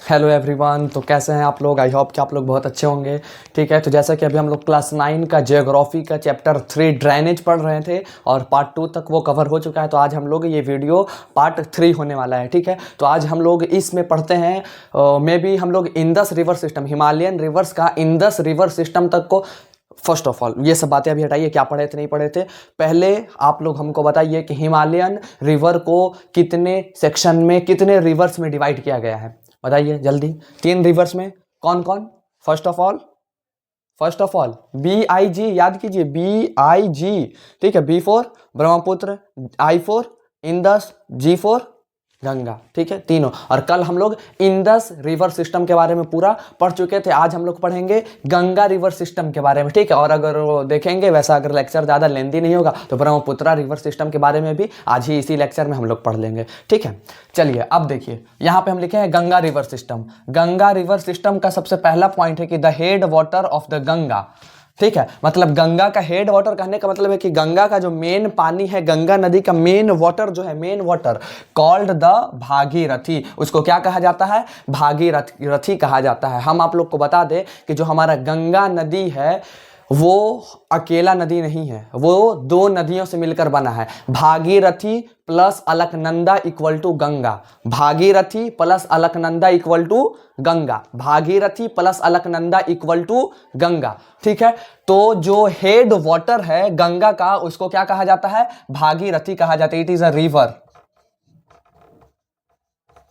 Hello everyone. तो कैसे हैं आप लोग? आई होप कि आप लोग बहुत अच्छे होंगे। ठीक है, तो जैसा कि अभी हम लोग क्लास 9 का जियोग्राफी का चैप्टर 3 ड्रेनेज पढ़ रहे थे और पार्ट 2 तक वो कवर हो चुका है। तो आज हम लोग ये वीडियो पार्ट 3 होने वाला है। ठीक है, तो आज हम लोग इसमें पढ़ते हैं मे बी हम लोग Indus river system, Himalayan reverse का इंडस रिवर सिस्टम तक को। फर्स्ट ऑफ ऑल ये सब बातें अभी हटाइए, क्या पढ़े थे नहीं पढ़े थे। पहले आप लोग हमको बताइए कि हिमालयन रिवर को कितने सेक्शन में, कितने रिवर्स में डिवाइड किया गया है, बताइए जल्दी। 3 रिवर्स में कौन कौन? फर्स्ट ऑफ ऑल BIG, याद कीजिए BIG। ठीक है, B for Brahmaputra, I for Indus, G for Ganga. ठीक है, तीनों। और कल हम लोग इंडस रिवर सिस्टम के बारे में पूरा पढ़ चुके थे। आज हम लोग पढ़ेंगे गंगा रिवर सिस्टम के बारे में। ठीक है, और अगर वो देखेंगे वैसा, अगर लेक्चर ज़्यादा लेंदी नहीं होगा तो ब्रह्मपुत्रा रिवर सिस्टम के बारे में भी आज ही इसी लेक्चर में हम लोग पढ़ लेंगे। ठीक है, चलिए अब देखिए, यहाँ पे हम लिखे हैं Ganga river system. Ganga river system का सबसे पहला पॉइंट है कि the head water of the Ganga. ठीक है, मतलब गंगा का हेड वाटर कहने का मतलब है कि गंगा का जो मेन पानी है, गंगा नदी का मेन वाटर जो है, main water called the Bhagirathi, उसको क्या कहा जाता है? भागीरथी कहा जाता है। हम आप लोग को बता दें कि जो हमारा गंगा नदी है वो अकेला नदी नहीं है, वो 2 नदियों से मिलकर बना है। Bhagirathi plus Alaknanda equal to Ganga. Bhagirathi plus Alaknanda equal to Ganga. Bhagirathi plus Alaknanda equal to Ganga. ठीक है, तो जो हेड वाटर है गंगा का, उसको क्या कहा जाता है? भागीरथी कहा जाता है। It is a river.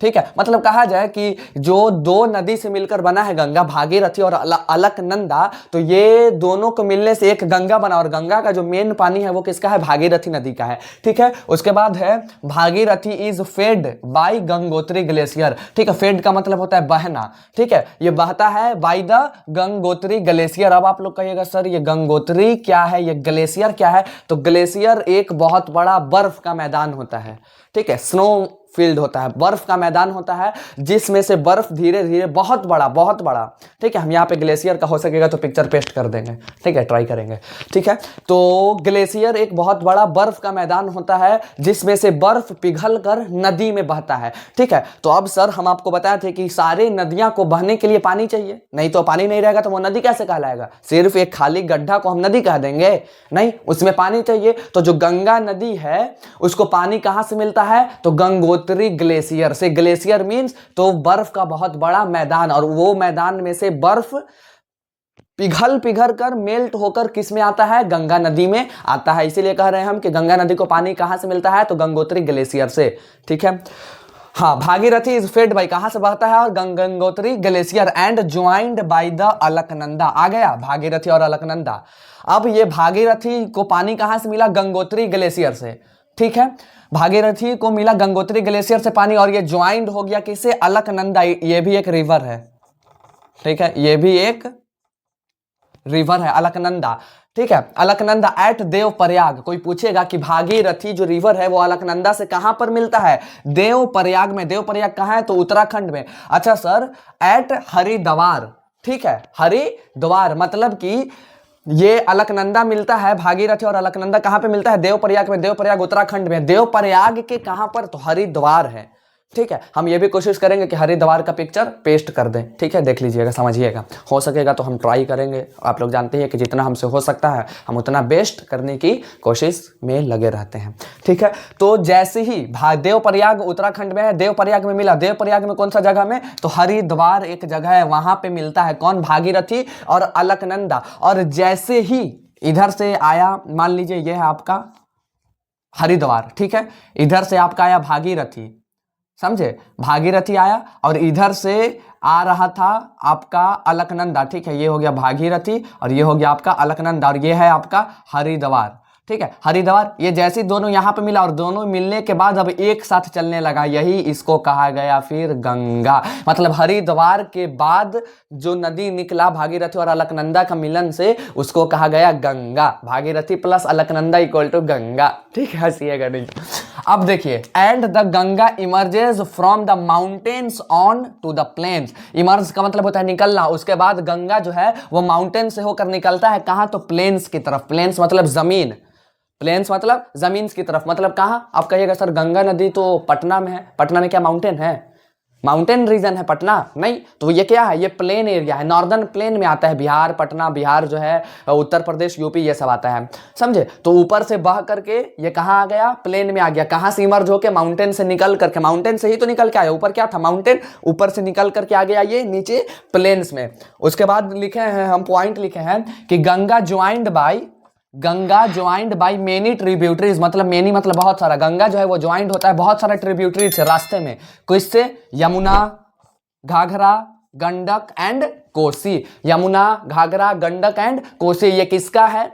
ठीक है, मतलब कहा जाए कि जो 2 नदी से मिलकर बना है गंगा, भागीरथी और अलकनंदा, तो ये दोनों को मिलने से एक गंगा बना। और गंगा का जो मेन पानी है वो किसका है? भागीरथी नदी का है। ठीक है, उसके बाद है Bhagirathi is fed by Gangotri glacier. ठीक है, फेड का मतलब होता है बहना। ठीक है, ये बहता है बाय द गंगोत्री ग्लेशियर। अब आप लोग कहिएगा सर ये गंगोत्री क्या है, ये ग्लेशियर क्या है? तो ग्लेशियर एक बहुत बड़ा बर्फ का मैदान होता है। ठीक है, स्नो फील्ड होता है, बर्फ का मैदान होता है जिसमें से बर्फ धीरे धीरे, बहुत बड़ा। ठीक है, हम यहाँ पे ग्लेशियर का हो सकेगा तो पिक्चर पेस्ट कर देंगे। ठीक है, ट्राई करेंगे। ठीक है, तो ग्लेशियर एक बहुत बड़ा बर्फ का मैदान होता है जिसमें से बर्फ पिघल कर नदी में बहता है। ठीक है, तो अब सर हम आपको बताए थे कि सारी नदियां को बहने के लिए पानी चाहिए, नहीं तो पानी नहीं रहेगा तो वो नदी कैसे कहलाएगा? सिर्फ एक खाली गड्ढा को हम नदी कह देंगे? नहीं, उसमें पानी चाहिए। तो जो गंगा नदी है उसको पानी कहां से मिलता है? तो गंगोत्री ग्लेशियर से। ग्लेशियर मींस तो बर्फ का बहुत बड़ा मैदान, और वो मैदान में से बर्फ पिघल कर मेल्ट होकर किस में आता है? गंगा नदी में आता है। इसीलिए कह रहे हैं हम कि गंगा नदी को पानी कहां से मिलता है? तो गंगोत्री ग्लेशियर से। ठीक है, हाँ, भागीरथी इज फेड बाई, कहां से बहता है? और Gangotri glacier and joined by the Alaknanda. आ गया भागीरथी और अलकनंदा। अब ये भागीरथी को पानी कहां से मिला? गंगोत्री ग्लेशियर से। ठीक है, भागीरथी को मिला गंगोत्री ग्लेशियर से पानी, और ये ज्वाइंट हो गया किससे? अलकनंदा। ये भी एक रिवर है। ठीक है, ये भी एक रिवर है, अलकनंदा। ठीक है, अलकनंदा एट देव प्रयाग। कोई पूछेगा कि भागीरथी जो रिवर है वो अलकनंदा से कहां पर मिलता है? देव प्रयाग में। देव प्रयाग कहां है? तो उत्तराखंड में। अच्छा सर, एट हरिद्वार। ठीक है, हरिद्वार मतलब कि ये अलकनंदा मिलता है, भागीरथी और अलकनंदा कहां पे मिलता है? देवप्रयाग में। देवप्रयाग उत्तराखंड में। देवप्रयाग के कहां पर? तो हरिद्वार है। ठीक है, हम ये भी कोशिश करेंगे कि हरिद्वार का पिक्चर पेस्ट कर दें। ठीक है, देख लीजिएगा, समझिएगा। हो सकेगा तो हम ट्राई करेंगे। आप लोग जानते हैं कि जितना हमसे हो सकता है हम उतना बेस्ट करने की कोशिश में लगे रहते हैं। ठीक है, तो जैसे ही देवप्रयाग उत्तराखंड में है, देवप्रयाग में मिला। देवप्रयाग में कौन सा जगह में? तो हरिद्वार एक जगह है, वहां पे मिलता है कौन? भागीरथी और अलकनंदा। और जैसे ही इधर से आया, मान लीजिए यह है आपका हरिद्वार। ठीक है, इधर से आपका आया भागीरथी, समझे? भागीरथी आया और इधर से आ रहा था आपका अलकनंदा। ठीक है, ये हो गया भागीरथी और ये हो गया आपका अलकनंदा, और ये है आपका हरिद्वार। ठीक है, हरिद्वार। ये जैसे दोनों यहां पे मिला और दोनों मिलने के बाद अब एक साथ चलने लगा, यही इसको कहा गया फिर गंगा। मतलब हरिद्वार के बाद जो नदी निकला भागीरथी और अलकनंदा का मिलन से, उसको कहा गया Ganga. Bhagirathi plus Alaknanda equal to Ganga. ठीक है, हंसिएगा नहीं। अब देखिए, and the Ganga emerges from the mountains on to the plains. Emerge का मतलब होता है निकलना। उसके बाद गंगा जो है वो माउंटेन से होकर निकलता है कहां? तो प्लेन्स की तरफ। प्लेन्स मतलब जमीन, प्लेन्स मतलब जमीन की तरफ। मतलब कहां? आप कहिएगा सर गंगा नदी तो पटना में है। पटना में क्या माउंटेन है? माउंटेन रीजन है पटना? नहीं, तो ये क्या है, ये प्लेन एरिया है, नॉर्दर्न प्लेन में आता है। बिहार, पटना, बिहार जो है उत्तर प्रदेश, यूपी, ये सब आता है, समझे। तो ऊपर से बह करके ये कहाँ आ गया, प्लेन में आ गया। कहाँ से इमर्ज होके, माउंटेन से निकल करके, माउंटेन से ही तो निकल के आया। ऊपर क्या था, माउंटेन, ऊपर से निकल करके आ गया ये नीचे प्लेन्स में। उसके बाद लिखे हैं हम, पॉइंट लिखे हैं कि Ganga joined by many tributaries, मतलब मेनी मतलब बहुत सारा। गंगा जो है वो ज्वाइंट होता है बहुत सारा ट्रिब्यूटरीज से रास्ते में। किससे? यमुना, घाघरा, गंडक एंड कोसी। यमुना, घाघरा, गंडक एंड कोसी, ये किसका है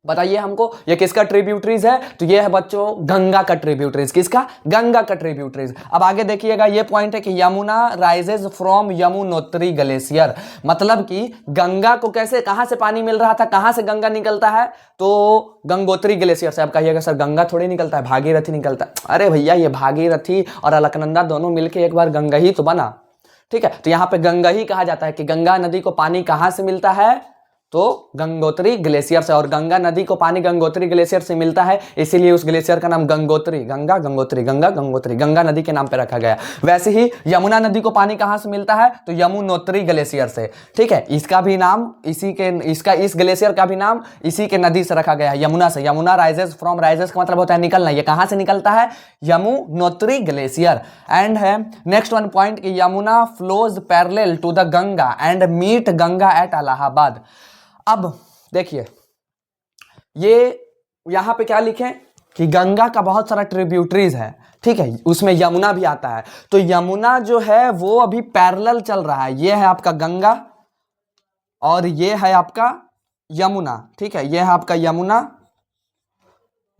बताइए हमको, ये किसका ट्रिब्यूटरीज है? तो ये है बच्चों गंगा का ट्रिब्यूटरीज। किसका? गंगा का ट्रिब्यूटरीज। अब आगे देखिएगा, ये पॉइंट है कि Yamuna rises from Yamunotri glacier, मतलब कि गंगा को कैसे, कहां से पानी मिल रहा था, कहां से गंगा निकलता है? तो गंगोत्री ग्लेशियर से। आप कहिएगा सर गंगा थोड़ी निकलता है, भागीरथी निकलता है। अरे भैया, ये भागीरथी और अलकनंदा दोनों मिलकर एक बार गंगा ही तो बना, ठीक है। तो यहां पे गंगा ही कहा जाता है कि गंगा नदी को पानी कहां से मिलता है, तो गंगोत्री ग्लेशियर से। और गंगा नदी को पानी गंगोत्री ग्लेशियर से मिलता है, इसीलिए उस ग्लेशियर का नाम गंगोत्री, गंगा गंगोत्री, गंगा गंगोत्री, गंगा नदी के नाम पे रखा गया। वैसे ही यमुना नदी को पानी कहां से मिलता है, तो यमुनोत्री ग्लेशियर से, ठीक है। इसका भी नाम इसी के, इस ग्लेशियर का भी नाम इसी के नदी से रखा गया है, यमुना से। यमुना राइजेस फ्रॉम, राइजेस का मतलब होता है निकलना, ये कहां से निकलता है, यमुनोत्री ग्लेशियर। एंड है नेक्स्ट वन पॉइंट कि Yamuna flows parallel to the Ganga and meet Ganga at Allahabad. अब देखिए, ये यहां पे क्या लिखें कि गंगा का बहुत सारा ट्रिब्यूटरीज है, ठीक है, उसमें यमुना भी आता है। तो यमुना जो है वो अभी पैरेलल चल रहा है। ये है आपका गंगा और ये है आपका यमुना, ठीक है, ये है आपका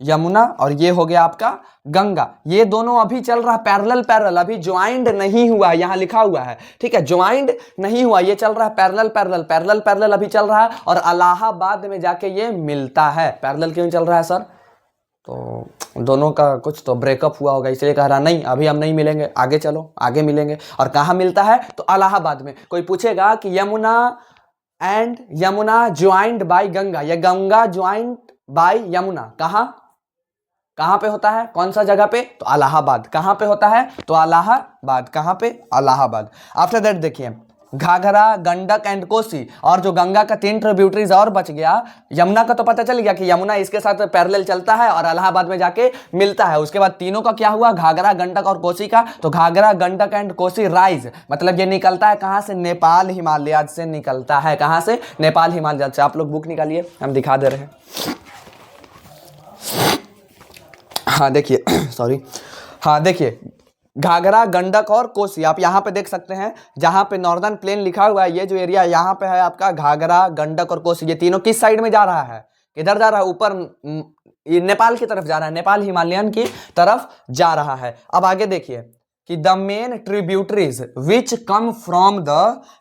यमुना और ये हो गया आपका गंगा। ये दोनों अभी चल रहा है पैरेलल, अभी ज्वाइंट नहीं हुआ, यहां लिखा हुआ है, ठीक है, ज्वाइंट नहीं हुआ, ये चल रहा है पैरेलल अभी चल रहा है। और इलाहाबाद में जाके ये मिलता है। पैरेलल क्यों चल रहा है सर? तो दोनों का कुछ तो ब्रेकअप हुआ होगा, इसलिए कह रहा नहीं अभी हम नहीं मिलेंगे, आगे चलो, आगे मिलेंगे। और कहां मिलता है, तो इलाहाबाद में। कोई पूछेगा कि Yamuna and Yamuna joint by Ganga, या गंगा ज्वाइंट बाय यमुना कहां पे होता है, कौन सा जगह पे, तो इलाहाबाद। कहां पे होता है, तो इलाहाबाद। कहां पे, इलाहाबाद। आफ्टर दैट देखिए, घाघरा, गंडक एंड कोसी, और जो गंगा का 3 ट्रिब्यूटरीज और बच गया। यमुना का तो पता चल गया कि यमुना इसके साथ पैरेलल चलता है और इलाहाबाद में जाके मिलता है। उसके बाद तीनों का क्या हुआ, घाघरा, गंडक और कोसी का। तो घाघरा, गंडक एंड कोसी राइज, मतलब ये निकलता है कहां से, नेपाल हिमालय से निकलता है। कहां से, नेपाल हिमालय से। आप लोग बुक निकालिए, हम दिखा दे रहे हैं। हाँ देखिए सॉरी, हाँ देखिए, घाघरा, गंडक और कोसी आप यहाँ पे देख सकते हैं। जहाँ पे नॉर्दर्न प्लेन लिखा हुआ है, ये जो एरिया यहाँ पे है आपका घाघरा, गंडक और कोसी, ये तीनों किस साइड में जा रहा है, किधर जा रहा है, ऊपर नेपाल की तरफ जा रहा है, नेपाल हिमालयन की तरफ जा रहा है। अब आगे देखिए कि the main tributaries which come from the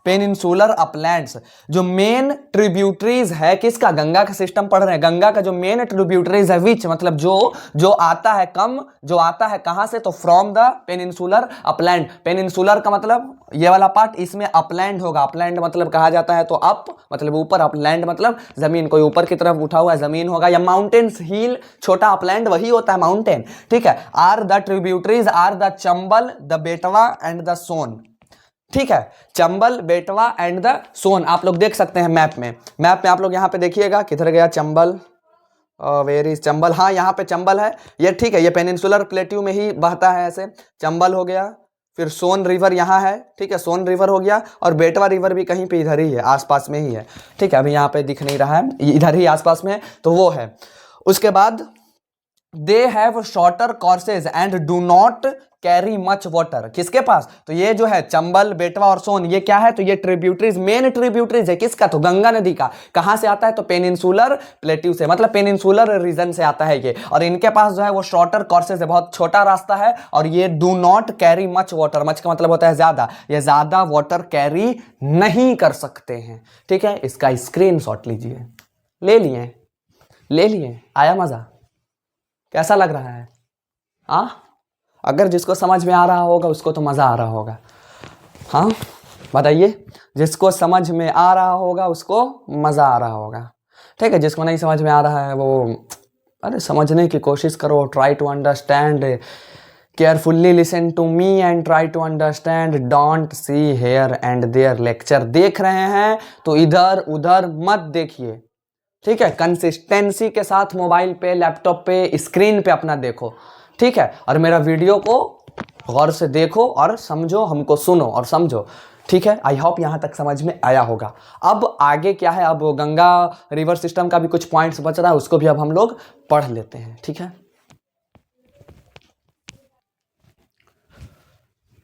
peninsular Uplands, जो मेन ट्रिब्यूटरीज है किसका, गंगा का सिस्टम पढ़ रहे हैं। गंगा का जो मेन ट्रिब्यूटरीज है, विच मतलब जो आता है, कम जो आता है कहां से, तो from the peninsular upland. Peninsular का मतलब ये वाला पार्ट, इसमें अपलैंड होगा। अपलैंड मतलब कहा जाता है तो अप मतलब ऊपर, अपलैंड मतलब जमीन, कोई ऊपर की तरफ उठा हुआ जमीन होगा, या माउंटेन्स, हिल, छोटा अपलैंड वही होता है माउंटेन, ठीक है। Are the tributaries are the Chambal, the Betwa and the Son, ठीक है। चंबल, बेटवा एंड द सोन आप लोग देख सकते हैं मैप में आप लोग यहाँ पे देखिएगा, किधर गया चंबल, वेयर इज चंबल, हाँ यहाँ पे चंबल है ये, ठीक है, ये पेनिनसुलर प्लेट्यू में ही बहता है ऐसे। चंबल हो गया, फिर सोन रिवर यहाँ है, ठीक है, सोन रिवर हो गया, और बेटवा रिवर भी कहीं पे इधर ही है, आसपास में ही है, ठीक है। अभी यहाँ पे दिख नहीं रहा है, इधर ही आसपास में है, तो वो है। उसके बाद they have shorter courses and do not carry much water, किसके पास, तो ये जो है चंबल, बेटवा और सोन, ये क्या है, तो ये ट्रिब्यूटरीज, मेन ट्रिब्यूटरीज है किसका, तो गंगा नदी का। कहां से आता है, तो पेनिनसुलर प्लेट्यू से, मतलब पेनिनसुलर रीजन से आता है ये। और इनके पास जो है वो शॉर्टर कोर्सेज है, बहुत छोटा रास्ता है। और ये do not carry much water, much का मतलब होता है ज्यादा, ये ज्यादा वाटर कैरी नहीं कर सकते हैं, ठीक है। इसका स्क्रीनशॉट लीजिए, ले लिए, आया मजा, कैसा लग रहा है, हाँ? अगर जिसको समझ में आ रहा होगा उसको तो मज़ा आ रहा होगा, हाँ बताइए, जिसको समझ में आ रहा होगा उसको मज़ा आ रहा होगा, ठीक है। जिसको नहीं समझ में आ रहा है वो, अरे समझने की कोशिश करो, try to understand, carefully listen to me and try to understand, don't see here and there lecture. देख रहे हैं तो इधर उधर मत देखिए, ठीक है। कंसिस्टेंसी के साथ मोबाइल पे, लैपटॉप पे, स्क्रीन पे अपना देखो, ठीक है। और मेरा वीडियो को गौर से देखो और समझो, हमको सुनो और समझो, ठीक है। आई होप यहाँ तक समझ में आया होगा। अब आगे क्या है, अब गंगा रिवर सिस्टम का भी कुछ पॉइंट्स बच रहा है, उसको भी अब हम लोग पढ़ लेते हैं, ठीक है।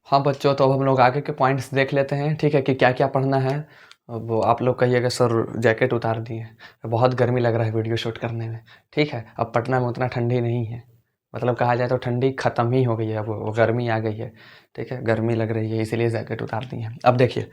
हाँ बच्चों, तो अब हम लोग आगे के पॉइंट्स देख लेते हैं, ठीक है, कि क्या क्या पढ़ना है। अब आप लोग कहिएगा सर जैकेट उतार दिए, बहुत गर्मी लग रहा है वीडियो शूट करने में, ठीक है। अब पटना में उतना ठंडी नहीं है, मतलब कहा जाए तो ठंडी ख़त्म ही हो गई है, अब वो गर्मी आ गई है, ठीक है। गर्मी लग रही है इसीलिए जैकेट उतार दी है। अब देखिए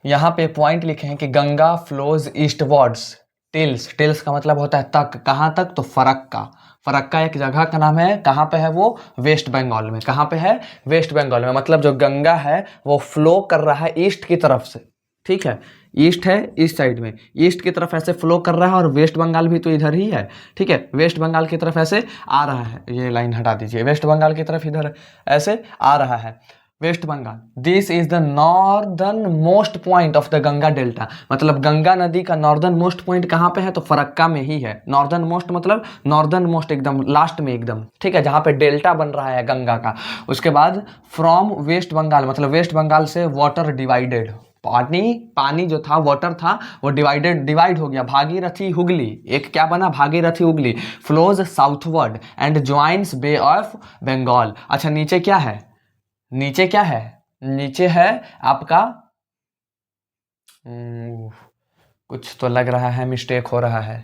यहाँ पे पॉइंट लिखे हैं कि गंगा फ्लोज ईस्टवर्ड्स टिल्स, टिल्स का मतलब होता है तक, कहाँ तक, तो फरक्का। फरक्का एक जगह का नाम है, कहाँ पे है वो, वेस्ट बंगाल में। कहाँ पे है, वेस्ट बंगाल में। मतलब जो गंगा है वो फ्लो कर रहा है ईस्ट की तरफ से, ठीक है। ईस्ट है, इस साइड में ईस्ट की तरफ ऐसे फ्लो कर रहा है, और वेस्ट बंगाल भी तो इधर ही है, ठीक है। वेस्ट बंगाल की तरफ ऐसे आ रहा है, ये लाइन हटा दीजिए, वेस्ट बंगाल की तरफ इधर ऐसे आ रहा है, West Bengal. This is the northern most point of the Ganga delta. मतलब गंगा नदी का नॉर्दर्न मोस्ट पॉइंट कहाँ पे है, तो फरक्का में ही है। नॉर्दर्न मोस्ट मतलब नॉर्दर्न मोस्ट, एकदम लास्ट में एकदम, ठीक है, जहाँ पे डेल्टा बन रहा है गंगा का। उसके बाद फ्रॉम वेस्ट बंगाल, मतलब वेस्ट बंगाल से वाटर डिवाइडेड, पानी जो था, वाटर था, वो डिवाइड हो गया। भागीरथी हुगली, एक क्या बना, Bhagirathi Hooghly, flows southward and joins bay of Bengal. अच्छा नीचे क्या है, नीचे क्या है, नीचे है आपका कुछ तो लग रहा है मिस्टेक हो रहा है,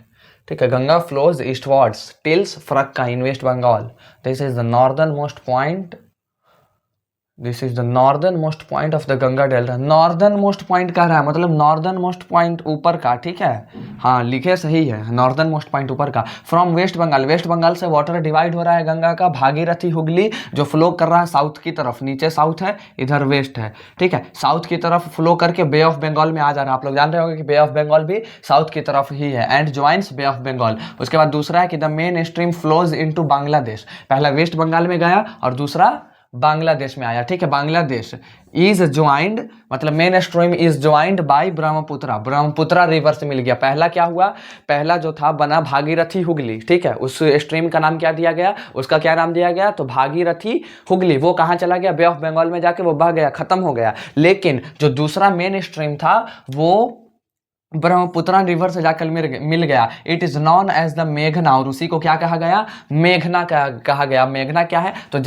ठीक है। Ganga flows eastwards till Farakka in West Bengal. This is the northern most point, this is the northern most point of the Ganga delta. Northern most point कह रहा है, मतलब नॉर्दर्न मोस्ट पॉइंट ऊपर का, ठीक है। हाँ लिखे सही है, नॉर्दर्न मोस्ट पॉइंट ऊपर का। फ्रॉम वेस्ट बंगाल, वेस्ट बंगाल से वाटर डिवाइड हो रहा है गंगा का, भागीरथी हुगली जो फ्लो कर रहा है साउथ की तरफ, नीचे साउथ है इधर वेस्ट है, ठीक है। साउथ की तरफ फ्लो करके बे ऑफ बंगाल में आ जा रहा है। आप लोग जान रहे होंगे कि बे ऑफ बंगाल भी साउथ की तरफ ही है, and joins bay of Bengal. उसके बाद दूसरा है कि the main stream flows into Bangladesh. पहला वेस्ट बंगाल में गया और दूसरा बांग्लादेश में आया, ठीक है। बांग्लादेश इज ज्वाइंड, मतलब main stream is joined bye Brahmaputra, Brahmaputra river से मिल गया। पहला क्या हुआ, पहला जो था बना भागीरथी हुगली, ठीक है। उस स्ट्रीम का नाम क्या दिया गया, उसका क्या नाम दिया गया, तो भागीरथी हुगली। वो कहाँ चला गया, बे ऑफ बंगाल में जाके वो बह गया, खत्म हो गया। लेकिन जो दूसरा मेन स्ट्रीम था वो ब्रह्मपुत्रा रिवर से जाकर मिल गया। It is known as the मेघना, और उसी को क्या कहा गया, मेघना कहा गया। मेघना क्या है, तो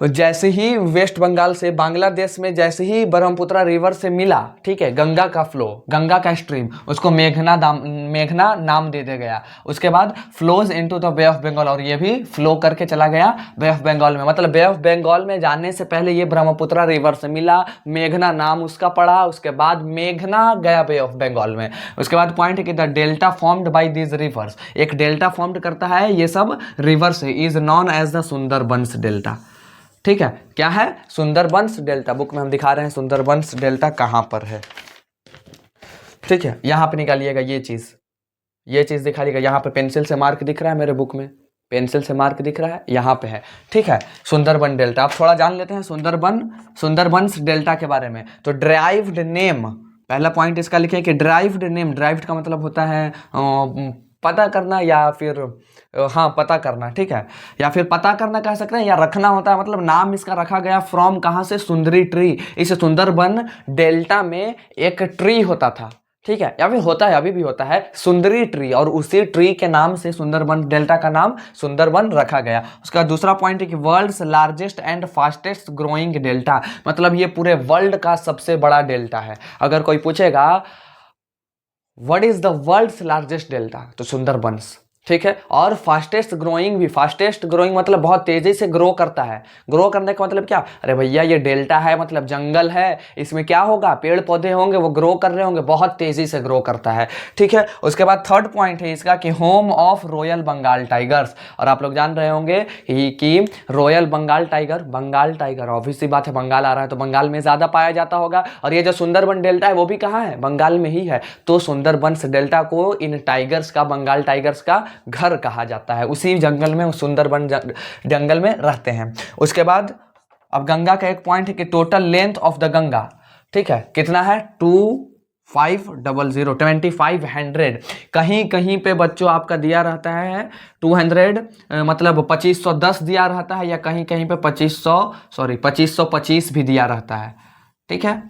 जैसे ही वेस्ट बंगाल से बांग्लादेश में जैसे ही ब्रह्मपुत्रा रिवर से मिला, ठीक है, गंगा का फ्लो, गंगा का स्ट्रीम, उसको मेघना नाम दे दिया गया। उसके बाद flows into the bay of Bengal, और ये भी फ्लो करके चला गया बे ऑफ बंगाल में। मतलब बे ऑफ बंगाल में जाने से पहले ये ब्रह्मपुत्रा रिवर से मिला, मेघना नाम उसका पड़ा, उसके बाद मेघना गया बे ऑफ बंगाल में। उसके बाद पॉइंट है कि the delta formed by this rivers, एक डेल्टा फॉर्म्ड करता है ये सब रिवर से, is known as the Sundarbans delta, ठीक है। क्या है, सुंदरबंस डेल्टा। बुक में हम दिखा रहे हैं सुंदरबंस डेल्टा कहां पर है, ठीक है। यहां पे निकालिएगा ये चीज दिखाइएगा। यहां पे पेंसिल से मार्क दिख रहा है, मेरे बुक में पेंसिल से मार्क दिख रहा है, यहां पे है, ठीक है। सुंदरबन डेल्टा आप थोड़ा जान लेते हैं सुंदरबंस डेल्टा के बारे में। तो ड्राइव्ड नेम, पहला पॉइंट इसका लिखे कि ड्राइव्ड नेम, ड्राइव्ड का मतलब होता है पता करना, या फिर हाँ पता करना, ठीक है, या फिर पता करना कह सकते हैं, या रखना होता है। मतलब नाम इसका रखा गया फ्रॉम कहाँ से, सुंदरी ट्री। इस सुंदरबन डेल्टा में एक ट्री होता था, ठीक है, या फिर होता है, अभी भी होता है, सुंदरी ट्री, और उसी ट्री के नाम से सुंदरबन डेल्टा का नाम सुंदरबन रखा गया। उसका दूसरा पॉइंट है कि world's largest and fastest growing delta, मतलब ये पूरे वर्ल्ड का सबसे बड़ा डेल्टा है। अगर कोई पूछेगा what is the world's largest delta, तो सुंदरबंस, ठीक है। और फास्टेस्ट ग्रोइंग भी, फास्टेस्ट ग्रोइंग मतलब बहुत तेजी से ग्रो करता है। ग्रो करने का मतलब क्या, अरे भैया ये डेल्टा है मतलब जंगल है, इसमें क्या होगा, पेड़ पौधे होंगे, वो ग्रो कर रहे होंगे, बहुत तेजी से ग्रो करता है, ठीक है। उसके बाद थर्ड पॉइंट है इसका कि home of royal Bengal tigers. और आप लोग जान रहे होंगे कि रॉयल बंगाल टाइगर ऑब्वियस सी बात है, बंगाल आ रहा है तो बंगाल में ज्यादा पाया जाता होगा। और ये जो सुंदरबन डेल्टा है वो भी कहाँ है, बंगाल में ही है। तो सुंदरबंस डेल्टा को इन टाइगर्स का, बंगाल टाइगर्स का घर कहा जाता है। उसी जंगल में, सुंदरबन जंगल में रहते हैं। उसके बाद अब गंगा का एक पॉइंट है कि total length of the Ganga, ठीक है, कितना है 2500, कहीं कहीं पे बच्चों आपका दिया रहता है 200, मतलब 2510 दिया रहता है, या कहीं कहीं पे 2525 भी दिया रहता है, ठीक है।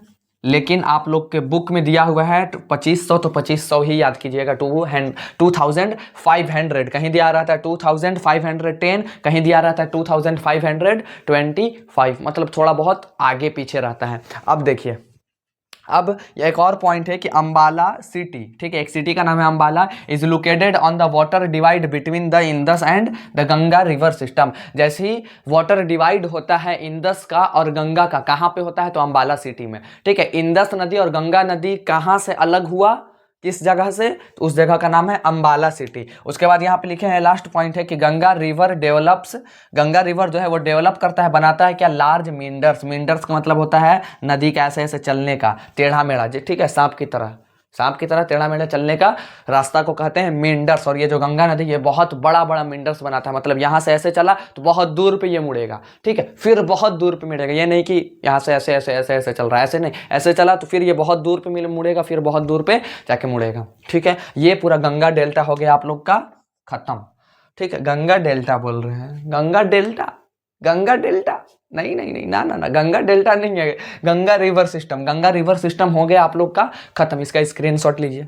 लेकिन आप लोग के बुक में दिया हुआ है 2500, तो 2500 ही याद कीजिएगा। 2500 कहीं दिया रहता है 2510, कहीं दिया रहता है 2525, मतलब थोड़ा बहुत आगे पीछे रहता है। अब देखिए, अब एक और पॉइंट है कि अंबाला सिटी, ठीक है, एक सिटी का नाम है Ambala, is located on the water divide between the Indus and the Ganga river system. जैसे ही वाटर डिवाइड होता है इंदस का और गंगा का, कहाँ पे होता है, तो अंबाला सिटी में, ठीक है। इंदस नदी और गंगा नदी कहाँ से अलग हुआ, किस जगह से, तो उस जगह का नाम है अंबाला सिटी। उसके बाद यहाँ पे लिखे हैं, लास्ट पॉइंट है कि Ganga river develops, Ganga river जो है वो डेवलप करता है, बनाता है क्या, लार्ज मींडर्स। मींडर्स का मतलब होता है नदी का ऐसे ऐसे चलने का, टेढ़ा मेढ़ा, ठीक है, सांप की तरह टेढ़ा मेढ़ा चलने का रास्ता को कहते हैं मींडर्स। और ये जो गंगा नदी, ये बहुत बड़ा बड़ा मींडर्स बनाता है, मतलब यहाँ से ऐसे चला तो बहुत दूर पे ये मुड़ेगा, ठीक है, फिर बहुत दूर पे मुड़ेगा। ये नहीं कि यहाँ से ऐसे ऐसे ऐसे ऐसे चल रहा है, ऐसे नहीं, ऐसे चला तो फिर ये बहुत दूर पे मुड़ेगा, फिर बहुत दूर पे जाके मुड़ेगा, ठीक है। ये पूरा गंगा डेल्टा हो गया आप लोग का खत्म, ठीक है। गंगा डेल्टा बोल रहे हैं, गंगा डेल्टा नहीं नहीं नहीं, ना गंगा डेल्टा नहीं है, गंगा रिवर सिस्टम हो गया आप लोग का खत्म। इसका स्क्रीनशॉट लीजिए,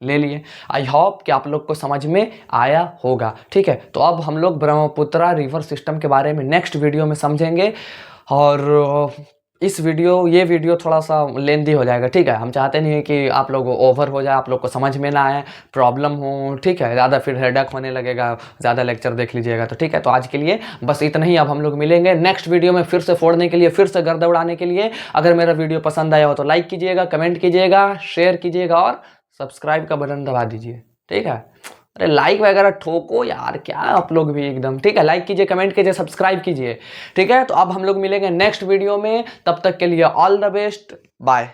ले लिए। आई होप कि आप लोग को समझ में आया होगा, ठीक है। तो अब हम लोग ब्रह्मपुत्रा रिवर सिस्टम के बारे में नेक्स्ट वीडियो में समझेंगे, और ये वीडियो थोड़ा सा लेंदी हो जाएगा, ठीक है। हम चाहते नहीं कि आप लोग ओवर हो जाए, आप लोग को समझ में ना आए, प्रॉब्लम हो, ठीक है, ज़्यादा फिर हेडेक होने लगेगा, ज़्यादा लेक्चर देख लीजिएगा, तो ठीक है। तो आज के लिए बस इतना ही। अब हम लोग मिलेंगे नेक्स्ट वीडियो में, फिर से फोड़ने के लिए, फिर से गर्द उड़ाने के लिए। अगर मेरा वीडियो पसंद आया हो तो लाइक कीजिएगा, कमेंट कीजिएगा, शेयर कीजिएगा और सब्सक्राइब का बटन दबा दीजिए, ठीक है। अरे लाइक वगैरह ठोको यार, क्या आप लोग भी एकदम, ठीक है। लाइक कीजिए, कमेंट कीजिए, सब्सक्राइब कीजिए, ठीक है। तो अब हम लोग मिलेंगे नेक्स्ट वीडियो में, तब तक के लिए ऑल द बेस्ट, बाय।